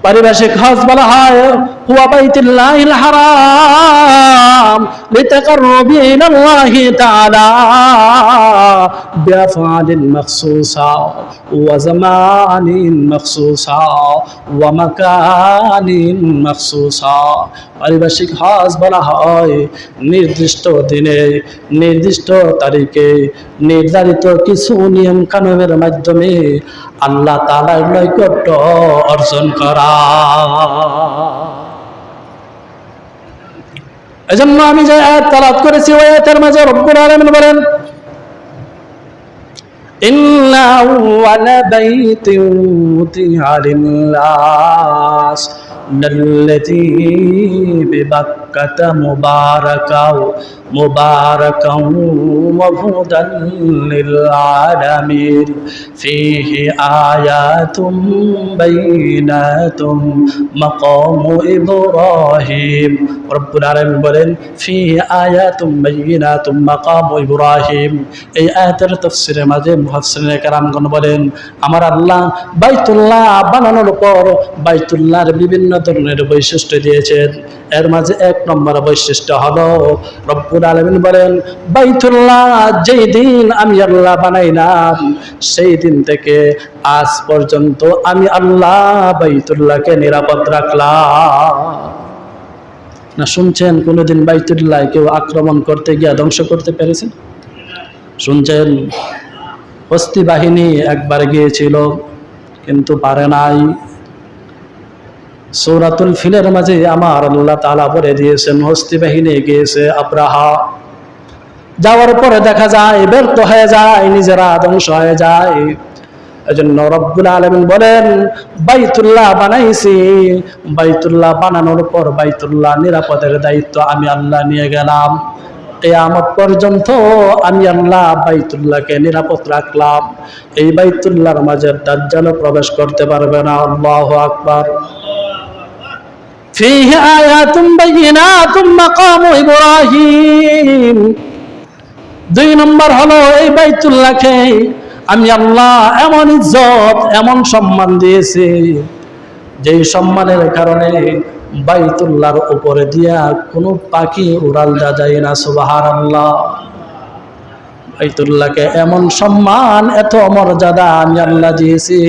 পারিভাষিক হজ বলা হয় হুয়া বাইতুল্লাহিল হারাম লিতাকাররুবি ইলাল্লাহি তাআলা বিআফআলিন মাখসুসা ওয়া জামানিন মাখসুসা ওয়া মাকানিন মাখসুসা। পারিভাষিক হজ বলা হয় নির্দিষ্ট দিনে নির্দিষ্ট তারিখে নির্ধারিত কিছু নিয়ম কানুনের মাধ্যমে আল্লাহ তাআলার নৈকট্য অর্জন করা। এজন্য আমি যে আয়াত তেলাওয়াত করেছি ওই আয়াতের মাঝে রব্বুল আলামিন বলেন ইন্না আউয়ালা বাইতিন উযিআ লিন-নাস লাল্লাযী বিবাক্কাতা মুবারাকাও ওয়া হুদাল লিল-আলামিন ফীহি আয়াতুম বাইনাতুম মাকামু ইব্রাহিম। রব্বুল আলামিন বলেন ফীহি আয়াতুম বাইনাতুম মাকামু ইব্রাহিম। এই আয়াতের তাফসীরের মাঝে মুফাসসিরিনে কেরামগণ বলেন আমার আল্লাহ বাইতুল্লাহ বানানোর পর বাইতুল্লাহর বিভিন্ন ধরনের বৈশিষ্ট্য দিয়েছেন। এর মাঝে এক নম্বর বৈশিষ্ট্য হলো রব্বুল আলামিন বলেন বাইতুল্লাহ যেই দিন আমি আল্লাহ বানাইলাম সেই দিন থেকে আজ পর্যন্ত আমি আল্লাহ বাইতুল্লাহকে নিরাপদ রাখলাম। না শুনছেন কোনোদিন বাইতুল্লাহ কেউ আক্রমণ করতে গিয়ে ধ্বংস করতে পেরেছেন? শুনছেন হস্তি বাহিনী একবার গিয়েছিল কিন্তু পারে নাই। সূরাতুল ফিলের মাঝে আমার আল্লাহ তাআলা বলে দিয়েছেন হস্তি বাহিনী গিয়েছে আব্রাহা, যাওয়ার পরে দেখা যায় ব্যর্থ হয়ে যায়, নিজেরা ধ্বংস হয়ে যায়। এজন্য রব্বুল আলামিন বলেন বাইতুল্লাহ বানাইছি, বাইতুল্লাহ বানানোর পর বাইতুল্লাহ নিরাপদের দায়িত্ব আমি আল্লাহ নিয়ে গেলাম। কিয়ামত পর্যন্ত আমি আল্লাহ বাইতুল্লাহকে নিরাপদ রাখলাম। এই বাইতুল্লাহর মাঝে দাজ্জাল প্রবেশ করতে পারবে না। আল্লাহু আকবার। ফীহি আয়াতুম বাইনাতুম মাকামু ইব্রাহিম। দুই নম্বর হলো এই বাইতুল্লাহকে আমি আল্লাহ এমন ইজ্জত এমন সম্মান দিয়েছি যেই সম্মানের কারণে বাইতুল্লাহর উপরে দিয়া কোনো পাখি উড়াল দেওয়া যায় না। সুবহানাল্লাহ। বাইতুল্লাহকে এমন সম্মান এত মর্যাদা আমি আল্লাহ দিয়েছি,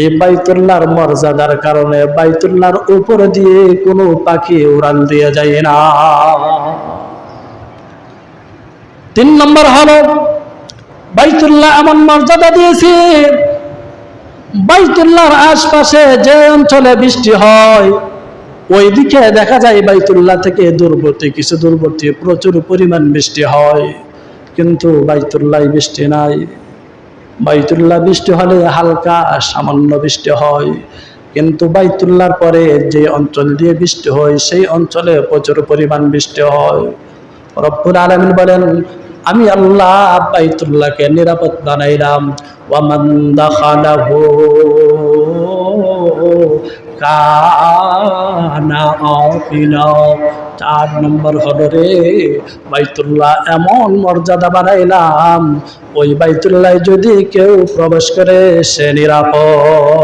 এই বাইতুল্লাহর মর্যাদার কারণে বাইতুল্লাহর উপরে দিয়ে কোনো পাখি উড়াল দিয়ে যায় না। তিন নম্বর হলো বাইতুল্লাহ এমন মর্যাদা দিয়েছি বাইতুল্লাহর আশপাশে যে অঞ্চলে বৃষ্টি হয় ওই দিকে দেখা যায় বাইতুল্লাহ থেকে দূরবর্তী কিছু দূরবর্তী প্রচুর পরিমাণ বৃষ্টি হয়, কিন্তু বাইতুল্লাহ বৃষ্টি নাই। বাইতুল্লাহ বৃষ্টি হলে হালকা সামান্য বৃষ্টি হয়, কিন্তু বাইতুল্লাহর পরে যে অঞ্চল দিয়ে বৃষ্টি হয় সেই অঞ্চলে প্রচুর পরিমাণ বৃষ্টি হয়। রব্বুল আলামিন বলেন আমি আল্লাহ বাইতুল্লাহকে নিরাপদ বানাইলাম। ওয়া মান দাখালাহু কানা আমিনা। 4 নম্বর হলো রে বাইতুল্লাহ এমন মর্যাদা বানাইলাম ওই বাইতুল্লাহ যদি কেউ প্রবেশ করে সে নিরাপদ।